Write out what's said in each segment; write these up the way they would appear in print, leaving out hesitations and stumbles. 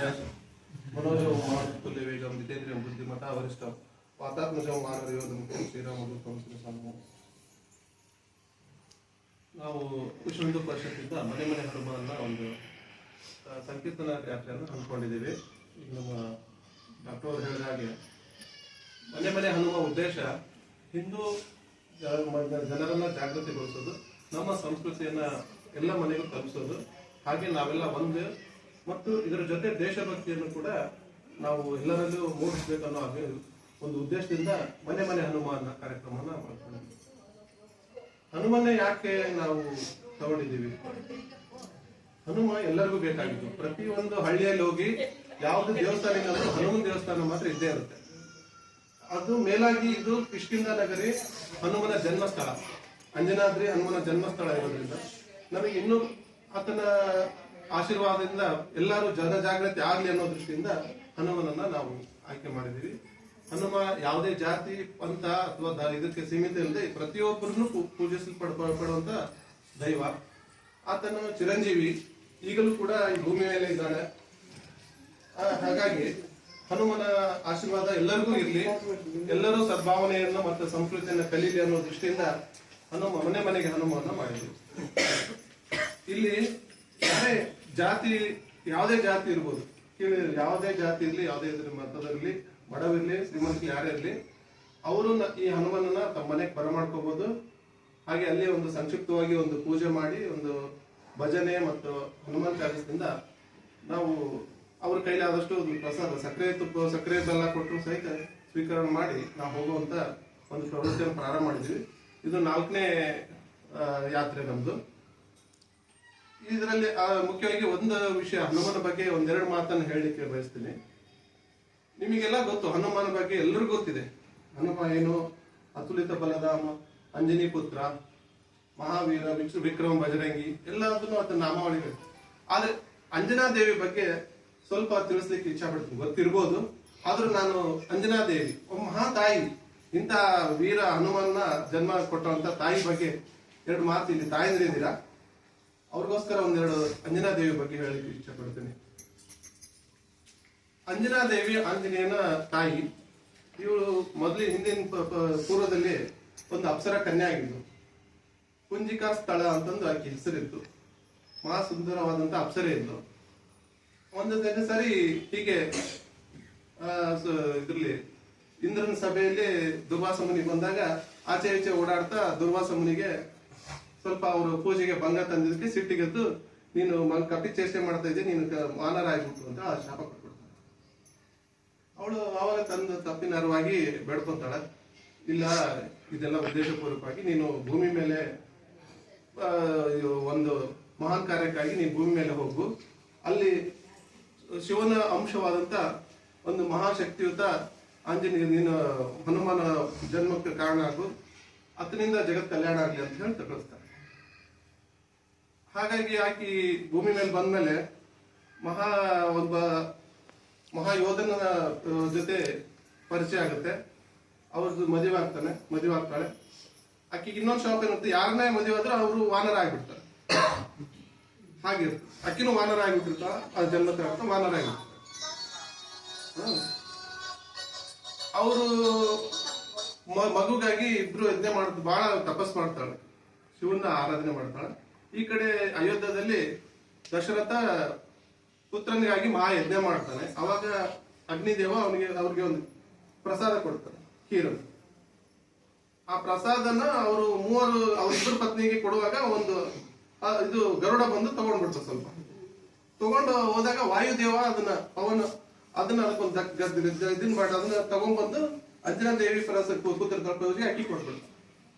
मनोजव तुल्य वेगम जितेंद्रियं बुद्धिमता वरिष्ठं वातात्मजं मानवयोधं ಶ್ರೀರಾಮದೂತಂ ಶ್ರೀರಾಮ. ನಾವು ವಿಶ್ವ ಹಿಂದೂ ಪರಿಷತ್ತಿಂದ ಮನೆ ಮನೆ ಹನುಮಾನ್ನ ಒಂದು ಸಂಕೀರ್ತನಾ ಯಾತ್ರೆಯನ್ನು ಹಮ್ಮಿಕೊಂಡಿದ್ದೀವಿ. ಈಗ ನಮ್ಮ ಡಾಕ್ಟರ್ ಅವರು ಹೇಳಿದ ಹಾಗೆ ಮನೆ ಮನೆ ಹನುಮ ಉದ್ದೇಶ ಹಿಂದೂ ಜನರನ್ನ ಜಾಗೃತಿಗೊಳಿಸೋದು, ನಮ್ಮ ಸಂಸ್ಕೃತಿಯನ್ನ ಎಲ್ಲ ಮನೆಗೂ ತಲುಪಿಸೋದು, ಹಾಗೆ ನಾವೆಲ್ಲ ಒಂದು ಮತ್ತು ಇದರ ಜೊತೆ ದೇಶಭಕ್ತಿಯನ್ನು ಕೂಡ ನಾವು ಎಲ್ಲರಲ್ಲೂ ಮೂಡಿಸಬೇಕನ್ನೋ ಹಾಗೆ ಒಂದು ಉದ್ದೇಶದಿಂದ ಮನೆ ಮನೆ ಹನುಮಾನ ಕಾರ್ಯಕ್ರಮನ ಮಾಡ್ಕೊಂಡಿದ್ದೀವಿ. ಹನುಮನ್ನೇ ಯಾಕೆ ನಾವು ತಗೊಂಡಿದ್ದೀವಿ? ಹನುಮ ಎಲ್ಲರಿಗೂ ಬೇಕಾಗಿತ್ತು. ಪ್ರತಿಯೊಂದು ಹಳ್ಳಿಯಲ್ಲಿ ಹೋಗಿ ಯಾವ್ದು ದೇವಸ್ಥಾನ ಹನುಮನ್ ದೇವಸ್ಥಾನ ಮಾತ್ರ ಇದ್ದೇ ಇರುತ್ತೆ. ಅದು ಮೇಲಾಗಿ ಇದು ಕಿಷ್ಕಿಂಧ ನಗರಿ ಹನುಮನ ಜನ್ಮಸ್ಥಳ, ಅಂಜನಾದ್ರಿ ಹನುಮನ ಜನ್ಮಸ್ಥಳ ಇರೋದ್ರಿಂದ ನಮಗೆ ಇನ್ನೂ ಆತನ ಆಶೀರ್ವಾದದಿಂದ ಎಲ್ಲರೂ ಜನಜಾಗೃತಿ ಆಗ್ಲಿ ಅನ್ನೋ ದೃಷ್ಟಿಯಿಂದ ಹನುಮನನ್ನ ನಾವು ಆಯ್ಕೆ ಮಾಡಿದೀವಿ. ಹನುಮ ಯಾವುದೇ ಜಾತಿ ಪಂಥ ಅಥವಾ ಇದಕ್ಕೆ ಸೀಮಿತ ಇಲ್ಲದೆ ಪ್ರತಿಯೊಬ್ಬರನ್ನು ಪೂಜಿಸಲ್ಪಡುವಂತ ದೈವ. ಆತನು ಚಿರಂಜೀವಿ, ಈಗಲೂ ಕೂಡ ಈ ಭೂಮಿ ಮೇಲೆ ಇದ್ದಾನೆ. ಹಾಗಾಗಿ ಹನುಮನ ಆಶೀರ್ವಾದ ಎಲ್ಲರಿಗೂ ಇರ್ಲಿ, ಎಲ್ಲರೂ ಸದ್ಭಾವನೆಯನ್ನು ಮತ್ತು ಸಂಸ್ಕೃತಿಯನ್ನು ಕಲೀಲಿ ಅನ್ನೋ ದೃಷ್ಟಿಯಿಂದ ಹನುಮ ಮನೆ ಮನೆಗೆ ಹನುಮವನ್ನು ಮಾಡಿದ್ವಿ. ಇಲ್ಲಿ ಯಾರೇ ಜಾತಿ, ಯಾವುದೇ ಜಾತಿ ಇರ್ಬೋದು, ಯಾವುದೇ ಜಾತಿ ಇರ್ಲಿ, ಯಾವುದೇ ಮತದಲ್ಲಿರ್ಲಿ, ಬಡವಿರ್ಲಿ, ಶ್ರೀಮಂತರು ಯಾರೇ ಇರ್ಲಿ, ಅವರು ಈ ಹನುಮನನ್ನ ತಮ್ಮ ಮನೆಗೆ ಬರಮಾಡ್ಕೋಬಹುದು. ಹಾಗೆ ಅಲ್ಲಿ ಒಂದು ಸಂಕ್ಷಿಪ್ತವಾಗಿ ಒಂದು ಪೂಜೆ ಮಾಡಿ ಒಂದು ಭಜನೆ ಮತ್ತು ಹನುಮಾನ್ ಚಾಲಿಸದಿಂದ ನಾವು ಅವ್ರ ಕೈಲಾದಷ್ಟು ಒಂದು ಪ್ರಸಾದ, ಸಕ್ಕರೆ ಬೆಲ್ಲ ಕೊಟ್ಟರು ಸಹಿತ ಸ್ವೀಕರಣೆ ಮಾಡಿ ನಾವು ಹೋಗುವಂತ ಒಂದು ಪ್ರವೃತ್ತಿಯನ್ನು ಪ್ರಾರಂಭ ಮಾಡಿದ್ವಿ. ಇದು 4ನೇ ಯಾತ್ರೆ ನಮ್ದು. ಇದರಲ್ಲಿ ಮುಖ್ಯವಾಗಿ ಒಂದು ವಿಷಯ ಹನುಮನ ಬಗ್ಗೆ ಒಂದೆರಡು ಮಾತನ್ನು ಹೇಳಲಿಕ್ಕೆ ಬಯಸ್ತೀನಿ. ನಿಮಗೆಲ್ಲ ಗೊತ್ತು, ಹನುಮನ ಬಗ್ಗೆ ಎಲ್ಲರಿಗೂ ಗೊತ್ತಿದೆ. ಹನುಮ ಏನು, ಅತುಲಿತ ಬಲಧಾಮ, ಅಂಜನಿ ಪುತ್ರ, ಮಹಾವೀರ, ವಿಕ್ರಮ, ಬಜರಂಗಿ, ಎಲ್ಲದನ್ನು ಆತನ ನಾಮಾವಳಿಗಳು. ಆದ್ರೆ ಅಂಜನಾದೇವಿ ಬಗ್ಗೆ ಸ್ವಲ್ಪ ತಿಳಿಸ್ಲಿಕ್ಕೆ ಇಚ್ಛೆ ಪಡ್ತೀನಿ. ಗೊತ್ತಿರ್ಬೋದು, ಆದ್ರೂ ನಾನು ಅಂಜನಾದೇವಿ ಒಬ್ಬ ಮಹಾ ತಾಯಿ, ಇಂಥ ವೀರ ಹನುಮನ್ನ ಜನ್ಮ ಕೊಟ್ಟಂತ ತಾಯಿ ಬಗ್ಗೆ 2 ಮಾತು ಇಲ್ಲಿ ತಾಯಂದ್ರಿದ್ದೀರಾ, ಅವ್ರಿಗೋಸ್ಕರ ಒಂದೆರಡು ಅಂಜನಾದೇವಿ ಬಗ್ಗೆ ಹೇಳಲಿಕ್ಕೆ ಇಚ್ಛೆ ಪಡ್ತೀನಿ. ಅಂಜನಾದೇವಿ ಆಂಜನೇಯನ ತಾಯಿ. ಇವಳು ಹಿಂದಿನ ಪೂರ್ವದಲ್ಲಿ ಒಂದು ಅಪ್ಸರ ಕನ್ಯೆ ಆಗಿದ್ದು. ಕುಂಜಿಕಾ ಸ್ಥಳ ಅಂತಂದು ಆಕೆ ಹೆಸರಿತ್ತು. ಮಹಾ ಸುಂದರವಾದಂತ ಅಪ್ಸರೆ ಇದ್ದು. ಒಂದು ದಿನ ಸರಿ ಹೀಗೆ ಇದ್ರಲ್ಲಿ ಇಂದ್ರನ ಸಭೆಯಲ್ಲಿ ದುರ್ವಾಸ ಮುನಿ ಬಂದಾಗ ಆಚೆ ಈಚೆ ಓಡಾಡ್ತಾ ದುರ್ವಾಸ ಮುನಿಗೆ ಸ್ವಲ್ಪ ಅವರು ಪೂಜೆಗೆ ಭಂಗ ತಂದಿದ್ದಕ್ಕೆ ಸಿಟ್ಟಿಗೆದ್ದು, ನೀನು ಕಪಿ ಚೇಷ್ಟೆ ಮಾಡ್ತಾ ಇದ್ದೆ, ನೀನು ವಾನರ ಆಗ್ಬಿಟ್ಟು ಅಂತ ಶಾಪ ಕೊಟ್ಬಿಡ್ತಾಳೆ. ಅವಳು ಆವಾಗ ತಂದು ತಪ್ಪಿನ ಅರಿವಾಗಿ ಬೇಡ್ಕೊಂತಾಳೆ, ಇಲ್ಲ ಇದೆಲ್ಲ ಉದ್ದೇಶಪೂರ್ವಕವಾಗಿ ನೀನು ಭೂಮಿ ಮೇಲೆ ಒಂದು ಮಹಾನ್ ಕಾರ್ಯಕ್ಕಾಗಿ ನೀನು ಭೂಮಿ ಮೇಲೆ ಹೋಗು, ಅಲ್ಲಿ ಶಿವನ ಅಂಶವಾದಂತ ಒಂದು ಮಹಾಶಕ್ತಿಯುತ ಆಂಜನೇಯ ನೀನು ಹನುಮನ ಜನ್ಮಕ್ಕೆ ಕಾರಣ ಆಗು, ಆತನಿಂದ ಜಗತ್ ಕಲ್ಯಾಣ ಆಗ್ಲಿ ಅಂತ ಹೇಳಿ ಕಳಿಸ್ತಾರೆ. ಹಾಗಾಗಿ ಆಕಿ ಭೂಮಿ ಮೇಲೆ ಬಂದ್ಮೇಲೆ ಒಬ್ಬ ಮಹಾಯೋಧನ ಜೊತೆ ಪರಿಚಯ ಆಗುತ್ತೆ. ಅವ್ರದ್ದು ಮದುವೆ ಆಗ್ತಾಳೆ. ಆಕಿಗೆ ಇನ್ನೊಂದು ಶಾಪ್ ಏನಿರುತ್ತೆ, ಯಾರನ್ನೇ ಮದುವೆ ಆದ್ರೆ ಅವರು ವಾನರ ಆಗ್ಬಿಡ್ತಾರೆ. ಹಾಗೆ ಅಕ್ಕಿನೂ ವಾನರ ಆಗಿಬಿಟ್ಟಿರ್ತಾಳ, ಆ ಜನ್ಮಕ್ಕೆ ವಾನರ ಆಗಿರ್ತಾರೆ. ಅವರು ಮಗುಗಾಗಿ ಇಬ್ರು ಯಜ್ಞ ಮಾಡ್ತಾರೆ, ಬಹಳ ತಪಸ್ ಮಾಡ್ತಾಳೆ, ಶಿವನ ಆರಾಧನೆ ಮಾಡ್ತಾಳೆ. ಈ ಕಡೆ ಅಯೋಧ್ಯದಲ್ಲಿ ದಶರಥ ಪುತ್ರನಿಗಾಗಿ ಮಹಾಯಜ್ಞ ಮಾಡ್ತಾನೆ. ಅವಾಗ ಅಗ್ನಿದೇವ ಅವ್ರಿಗೆ ಒಂದು ಪ್ರಸಾದ ಕೊಡ್ತಾನೆ, ಖೀರನ್ನು. ಆ ಪ್ರಸಾದನ ಅವರು ಅವ್ರಿಬ್ಬರು ಪತ್ನಿಗೆ ಕೊಡುವಾಗ ಒಂದು ಇದು ಗರುಡ ಬಂದು ತಗೊಂಡ್ಬಿಡ್ತಾರೆ. ಸ್ವಲ್ಪ ತಗೊಂಡು ಹೋದಾಗ ವಾಯುದೇವ ಅದನ್ನ ಅದಕ್ಕೊಂದು ಇದನ್ ಮಾಡಿ ಅದನ್ನ ತಗೊಂಡ್ಬಂದು ಅಂಜನಾದೇವಿ ಪುತ್ರ ತಲುಪೋರಿಗೆ ಅಕ್ಕಿ ಕೊಟ್ಬಿಡ್ತಾರೆ.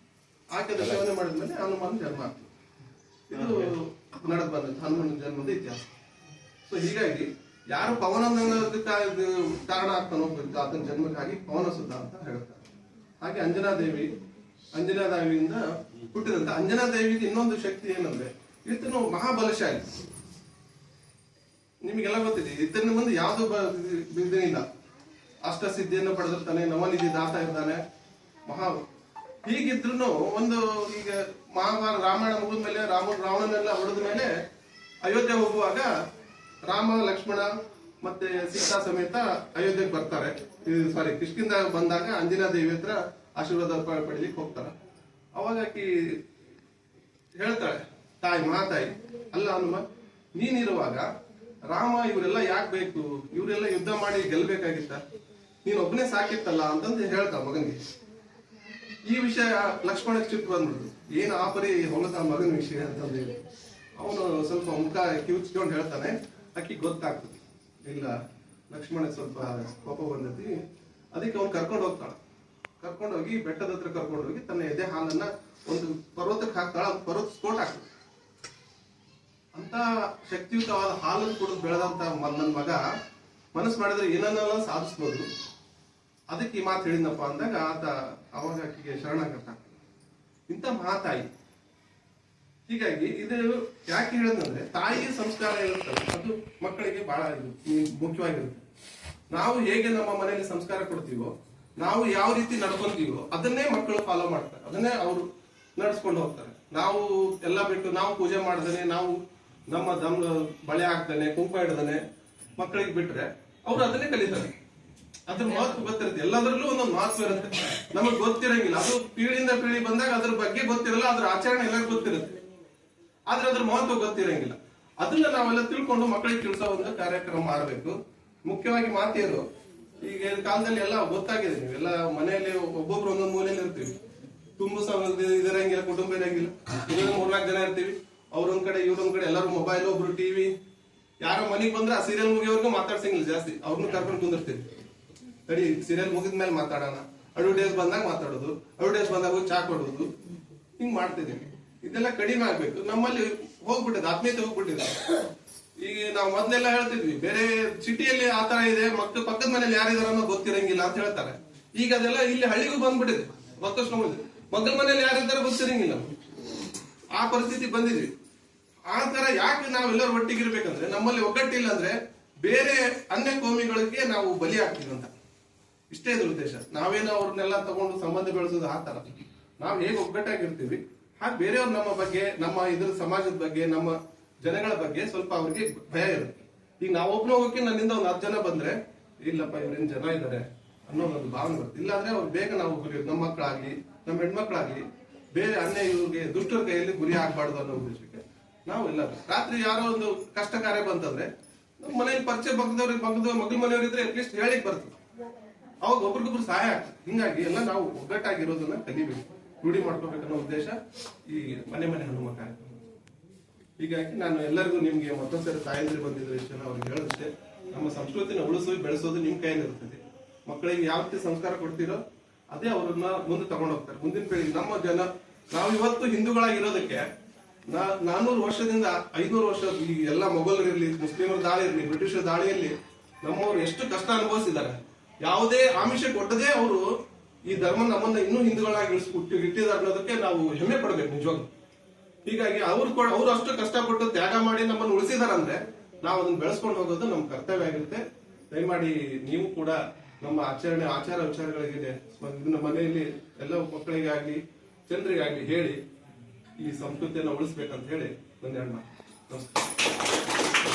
ಆಕೆ ಸೇವನೆ ಮಾಡಿದ್ಮೇಲೆ ಹನುಮಾನ್ ಜನ್ಮ ಆಗ್ತದೆ. ಇದು ನಡೆದು ಬಂದ ಹನುಮನ ಜನ್ಮದ ಇತಿಹಾಸ. ಸೊ ಹೀಗಾಗಿ ಯಾರು ಪವನ ಕಾರಣ ಆಗ್ತಾನೋ ಆತನ ಜನ್ಮಕ್ಕಾಗಿ ಪವನ ಸುದ್ದ ಅಂತ ಹೇಳ್ತಾರೆ. ಹಾಗೆ ಅಂಜನಾದೇವಿಯಿಂದ ಹುಟ್ಟಿದಂತ ಅಂಜನಾದೇವಿಗೆ ಇನ್ನೊಂದು ಶಕ್ತಿ ಏನಂದ್ರೆ, ಈತನು ಮಹಾಬಲಶಾಲಿ. ನಿಮಗೆಲ್ಲ ಗೊತ್ತಿದೆ, ಈತನ ಮುಂದೆ ಯಾವ್ದು ಇಲ್ಲ. ಅಷ್ಟಸಿದ್ಧಿಯನ್ನು ಪಡೆದಿರ್ತಾನೆ, ನವನಿಧಿ ದಾತ ಇರ್ತಾನೆ, ಹೀಗಿದ್ರು ಒಂದು ಈಗ ಮಹಾಭಾರತ ರಾಮಾಯಣ ಮುಗಿದ ಮೇಲೆ ರಾವಣನೆಲ್ಲ ಹೊಡೆದ ಮೇಲೆ ಅಯೋಧ್ಯೆ ಹೋಗುವಾಗ ರಾಮ, ಲಕ್ಷ್ಮಣ ಮತ್ತೆ ಸೀತಾ ಸಮೇತ ಅಯೋಧ್ಯೆಗೆ ಬರ್ತಾರೆ. ಸಾರಿ, ಕಿಷ್ಕಿಂದ ಬಂದಾಗ ಅಂಜನಾ ದೇವಿ ಹತ್ರ ಆಶೀರ್ವಾದ ಪಡಿಲಿಕ್ಕೆ ಹೋಗ್ತಾರ. ಅವಾಗ ಆಕಿ ಹೇಳ್ತಾಳೆ, ತಾಯಿ ಮಹಾತಾಯಿ, ಅಲ್ಲ ಹನುಮ, ನೀನಿರುವಾಗ ರಾಮ ಇವರೆಲ್ಲ ಯಾಕೆ ಬೇಕು, ಇವರೆಲ್ಲ ಯುದ್ಧ ಮಾಡಿ ಗೆಲ್ಬೇಕಾಗಿತ್ತ, ನೀನ್ ಒಬ್ಬನೇ ಸಾಕಿತ್ತಲ್ಲ ಅಂತಂದು ಹೇಳ್ತಾಳ ಮಗನಿಗೆ. ಈ ವಿಷಯ ಲಕ್ಷ್ಮಣಕ್ಕೆ ಚಿಕ್ಕ ಬಂದ್ಬಿಡುದು, ಏನ್ ಆ ಪರಿ ಹೊಲದ ಮಗನ ವಿಷಯ ಅಂತಂದೇಳಿ ಅವನು ಸ್ವಲ್ಪ ಮುಖ ಕಿವುಚ್ಕೊಂಡು ಹೇಳ್ತಾನೆ. ಆಕಿ ಗೊತ್ತಾಗ್ತದೆ, ಇಲ್ಲ ಲಕ್ಷ್ಮಣ ಸ್ವಲ್ಪ ಕೋಪ ಬಂದೈತಿ. ಅದಕ್ಕೆ ಅವ್ನು ಕರ್ಕೊಂಡು ಹೋಗ್ತಾಳ. ಕರ್ಕೊಂಡೋಗಿ ಬೆಟ್ಟದ ಹತ್ರ ಕರ್ಕೊಂಡೋಗಿ ತನ್ನ ಎದೆ ಹಾಲನ್ನ ಒಂದು ಪರ್ವತಕ್ಕೆ ಹಾಕ್ತಾಳ. ಪರ್ವತ ಸ್ಫೋಟ ಆಗ್ತದೆ. ಅಂತ ಶಕ್ತಿಯುತವಾದ ಹಾಲನ್ನು ಕುಡಿದು ಬೆಳೆದಂತ ನನ್ನ ಮಗ ಮನಸ್ಸು ಮಾಡಿದ್ರೆ ಏನನ್ನೆಲ್ಲ ಸಾಧಿಸ್ಬೋದು. ಅದಕ್ಕೆ ಈ ಮಾತು ಹೇಳಿದ್ನಪ್ಪ ಅಂದಾಗ ಆತ ಅವಾಗ ಆಕೆಗೆ ಶರಣಾಗತ. ಇಂಥ ಮಹಾತಾಯಿ. ಹೀಗಾಗಿ ಇದು ಯಾಕೆ ಹೇಳೋದಂದ್ರೆ, ತಾಯಿಯ ಸಂಸ್ಕಾರ ಇರುತ್ತಲ್ಲ ಅದು ಮಕ್ಕಳಿಗೆ ಬಹಳ ಮುಖ್ಯವಾಗಿರುತ್ತೆ. ನಾವು ಹೇಗೆ ನಮ್ಮ ಮನೆಯಲ್ಲಿ ಸಂಸ್ಕಾರ ಕೊಡ್ತೀವೋ, ನಾವು ಯಾವ ರೀತಿ ನಡ್ಕೊಂತೀವೋ ಅದನ್ನೇ ಮಕ್ಕಳು ಫಾಲೋ ಮಾಡ್ತಾರೆ, ಅದನ್ನೇ ಅವರು ನಡ್ಸ್ಕೊಂಡು ಹೋಗ್ತಾರೆ. ನಾವು ಎಲ್ಲ ಬಿಟ್ಟು ನಾವು ಪೂಜೆ ಮಾಡ್ದೇನೆ, ನಾವು ನಮ್ಮ ಬಳೆ ಹಾಕ್ತಾನೆ, ಕುಂಕುಮ ಇಡ್ದಾನೆ ಮಕ್ಕಳಿಗೆ ಬಿಟ್ರೆ ಅವ್ರು ಅದನ್ನೇ ಕಲಿತಾರೆ. ಅದ್ರ ಮಹತ್ವ ಗೊತ್ತಿರುತ್ತೆ. ಎಲ್ಲದರಲ್ಲೂ ಒಂದೊಂದು ಮಹತ್ವ ಇರುತ್ತೆ, ನಮಗ್ ಗೊತ್ತಿರಂಗಿಲ್ಲ. ಅದು ಪೀಳಿಯಿಂದ ಪೀಳಿ ಬಂದಾಗ ಅದ್ರ ಬಗ್ಗೆ ಗೊತ್ತಿರಲ್ಲ, ಅದ್ರ ಆಚರಣೆ ಎಲ್ಲ ಗೊತ್ತಿರುತ್ತೆ, ಆದ್ರೆ ಅದ್ರ ಮಹತ್ವ ಗೊತ್ತಿರಂಗಿಲ್ಲ. ಅದನ್ನ ನಾವೆಲ್ಲ ತಿಳ್ಕೊಂಡು ಮಕ್ಕಳಿಗೆ ತಿಳಿಸೋ ಒಂದು ಕಾರ್ಯಕ್ರಮ ಮಾಡಬೇಕು. ಮುಖ್ಯವಾಗಿ ಮಾತೆಯರು ಈಗ ಕಾಲದಲ್ಲಿ ಎಲ್ಲ ಗೊತ್ತಾಗಿದೆ. ನೀವೆಲ್ಲ ಮನೆಯಲ್ಲಿ ಒಬ್ಬೊಬ್ರು ಒಂದೊಂದು ಮೂಲೆಯಲ್ಲಿ ಇರ್ತೀವಿ, ತುಂಬ ಇದಿರಂಗಿಲ್ಲ, ಕುಟುಂಬ ಇರಂಗಿಲ್ಲ, 3-4 ಜನ ಇರ್ತೀವಿ. ಅವ್ರೊಂದ್ ಕಡೆ ಇವ್ರೊಂದ್ ಕಡೆ, ಎಲ್ಲರೂ ಮೊಬೈಲ್, ಒಬ್ರು ಟಿವಿ. ಯಾರೋ ಮನೆಗ್ ಬಂದ್ರೆ ಆ ಸೀರಿಯಲ್ ಮುಗಿಯೋರ್ಗು ಮಾತಾಡ್ಸಂಗಿಲ್ಲ ಜಾಸ್ತಿ, ಅವ್ರನ್ನ ಕರ್ಕೊಂಡು ಕುಂದಿರ್ತೀವಿ. ಸರಿ, ಸೀರಿಯಲ್ ಮುಗಿದ್ಮೇಲೆ ಮಾತಾಡೋಣ, ಅಡ್ವರ್ಟೈಸ್ ಬಂದಾಗ ಮಾತಾಡೋದು, ಅಡ್ವರ್ಟೈಸ್ ಬಂದಾಗ ಚಾ ಕೊಡೋದು, ಹಿಂಗ್ ಮಾಡ್ತಿದ್ದೀವಿ. ಇದೆಲ್ಲ ಕಡಿಮೆ ಆಗ್ಬೇಕು. ನಮ್ಮಲ್ಲಿ ಹೋಗ್ಬಿಟ್ಟಿದೆ, ಆತ್ಮೀಯತೆ ಹೋಗ್ಬಿಟ್ಟಿದೆ. ಈಗ ನಾವು ಮೊದ್ಲೆಲ್ಲ ಹೇಳ್ತಿದ್ವಿ, ಬೇರೆ ಸಿಟಿಯಲ್ಲಿ ಆತರ ಇದೆ, ಮಕ್ಕಳು ಪಕ್ಕದ ಮನೇಲಿ ಯಾರಿದಾರ ಅನ್ನೋ ಗೊತ್ತಿರಂಗಿಲ್ಲ ಅಂತ ಹೇಳ್ತಾರೆ. ಈಗ ಅದೆಲ್ಲ ಇಲ್ಲಿ ಹಳ್ಳಿಗೂ ಬಂದ್ಬಿಟ್ಟಿದೆ. ಮಕ್ಕಳ ಮನೇಲಿ ಯಾರಿದ್ದಾರ ಗೊತ್ತಿರಂಗಿಲ್ಲ, ಆ ಪರಿಸ್ಥಿತಿ ಬಂದಿದ್ವಿ. ಆ ತರ ಯಾಕೆ ನಾವೆಲ್ಲರೂ ಒಟ್ಟಿಗಿರ್ಬೇಕಂದ್ರೆ, ನಮ್ಮಲ್ಲಿ ಒಗ್ಗಟ್ಟಿಲ್ಲ ಅಂದ್ರೆ ಬೇರೆ ಅನ್ಯ ಕೋಮಿಗಳಿಗೆ ನಾವು ಬಲಿ ಆಗ್ತೀವಿ ಅಂತ. ಇಷ್ಟೇ ಇದ್ರ ಉದ್ದೇಶ. ನಾವೇನೋ ಅವ್ರನ್ನೆಲ್ಲ ತಗೊಂಡು ಸಂಬಂಧ ಬೆಳೆಸೋದು ಆ ತರ. ನಾವ್ ಹೇಗೆ ಒಗ್ಗಟ್ಟಾಗಿರ್ತೀವಿ ಹಾಗೆ ಬೇರೆಯವ್ರು ನಮ್ಮ ಬಗ್ಗೆ, ನಮ್ಮ ಇದ್ರ ಸಮಾಜದ ಬಗ್ಗೆ, ನಮ್ಮ ಜನಗಳ ಬಗ್ಗೆ ಸ್ವಲ್ಪ ಅವ್ರಿಗೆ ಭಯ ಇರುತ್ತೆ. ಈಗ ನಾವೊಬ್ನ ಹೋಗಕ್ಕೆ ನನ್ನಿಂದ ಒಂದು 10 ಜನ ಬಂದ್ರೆ, ಇಲ್ಲಪ್ಪ ಇವ್ರೇನ್ ಜನ ಇದ್ದಾರೆ ಅನ್ನೋ ಒಂದು ಭಾವನೆ ಬರುತ್ತೆ. ಇಲ್ಲಾಂದ್ರೆ ಅವ್ರು ಬೇಗ ನಾವು ನಮ್ಮ ಮಕ್ಕಳಾಗ್ಲಿ, ನಮ್ಮ ಹೆಣ್ಮಕ್ಳಾಗ್ಲಿ ಬೇರೆ ಅನ್ಯ ಇವ್ರಿಗೆ ದುಷ್ಟರ ಕೈಯಲ್ಲಿ ಗುರಿ ಆಗ್ಬಾರ್ದು ಅನ್ನೋ ಉದ್ದೇಶಕ್ಕೆ ನಾವು ಎಲ್ಲರೂ ರಾತ್ರಿ ಯಾರೋ ಒಂದು ಕಷ್ಟ ಕಾರ್ಯ ಬಂತಂದ್ರೆ ನಮ್ಮ ಮನೇಲಿ ಪರಿಚಯ ಮಗನ ಮನೆಯವ್ರಿದ್ರೆ ಅಟ್ಲೀಸ್ಟ್ ಹೇಳಿಕ್ ಬರ್ತದೆ, ಅವಾಗ ಒಬ್ರಿಗೊಬ್ರು ಸಹಾಯ ಆಗ್ತದೆ. ಹಿಂಗಾಗಿ ಎಲ್ಲ ನಾವು ಒಗ್ಗಟ್ಟಾಗಿರೋದನ್ನ ಕಲಿಬೇಕು, ರೂಢಿ ಮಾಡ್ಕೋಬೇಕನ್ನೋ ಉದ್ದೇಶ ಈ ಮನೆ ಹನುಮ ಕಾರ್ಯಕ್ರಮ. ಹೀಗಾಗಿ ನಾನು ಎಲ್ಲರಿಗೂ ನಿಮ್ಗೆ ಮತ್ತೊಂದ್ಸರಿ ತಾಯಂದ್ರಿ ಬಂದಿದ್ರೆ ಇಷ್ಟ ಅವ್ರಿಗೆ ಹೇಳೋದಷ್ಟೇ, ನಮ್ಮ ಸಂಸ್ಕೃತಿನ ಉಳಿಸೋದು ಬೆಳೆಸೋದು ನಿಮ್ ಕೈಯಲ್ಲಿ ಇರ್ತದೆ. ಮಕ್ಕಳಿಗೆ ಯಾವ ರೀತಿ ಸಂಸ್ಕಾರ ಕೊಡ್ತೀರೋ ಅದೇ ಅವ್ರನ್ನ ಮುಂದೆ ತಗೊಂಡು ಹೋಗ್ತಾರೆ. ಮುಂದಿನ ಪೀಳಿಗೆ ನಮ್ಮ ಜನ, ನಾವು ಇವತ್ತು ಹಿಂದೂಗಳಾಗಿರೋದಕ್ಕೆ 400 ವರ್ಷದಿಂದ 500 ವರ್ಷ ಈ ಎಲ್ಲ ಮೊಘಲರಿರ್ಲಿ, ಮುಸ್ಲಿಮರ ದಾಳಿ ಇರ್ಲಿ, ಬ್ರಿಟಿಷರ ದಾಳಿಯಲ್ಲಿ ನಮ್ಮವ್ರು ಎಷ್ಟು ಕಷ್ಟ ಅನುಭವಿಸಿದ್ದಾರೆ. ಯಾವುದೇ ಆಮಿಷ ಕೊಟ್ಟದೇ ಅವರು ಈ ಧರ್ಮ ನಮ್ಮನ್ನ ಇನ್ನೂ ಹಿಂದೂಗಳಾಗಿ ಇಟ್ಟಿದ್ದಾರೆ ಅನ್ನೋದಕ್ಕೆ ನಾವು ಹೆಮ್ಮೆ ಪಡ್ಬೇಕು ನಿಜವಾಗ್ಲು. ಹೀಗಾಗಿ ಅವ್ರು ಅಷ್ಟು ಕಷ್ಟಪಟ್ಟು ತ್ಯಾಗ ಮಾಡಿ ನಮ್ಮನ್ನು ಉಳಿಸಿದಾರಂದ್ರೆ ನಾವು ಅದನ್ನ ಬೆಳೆಸ್ಕೊಂಡು ಹೋಗೋದು ನಮ್ಮ ಕರ್ತವ್ಯ ಆಗಿರುತ್ತೆ. ದಯಮಾಡಿ ನೀವು ಕೂಡ ನಮ್ಮ ಆಚಾರ ವಿಚಾರಗಳಿಗೆ ಇದನ್ನ ಮನೆಯಲ್ಲಿ ಎಲ್ಲ ಮಕ್ಕಳಿಗೆ ಆಗ್ಲಿ ಜನರಿಗಾಗ್ಲಿ ಹೇಳಿ ಈ ಸಂಸ್ಕೃತಿಯನ್ನು ಉಳಿಸ್ಬೇಕಂತ ಹೇಳಿ ನನ್ನ ನಮಸ್ಕಾರ.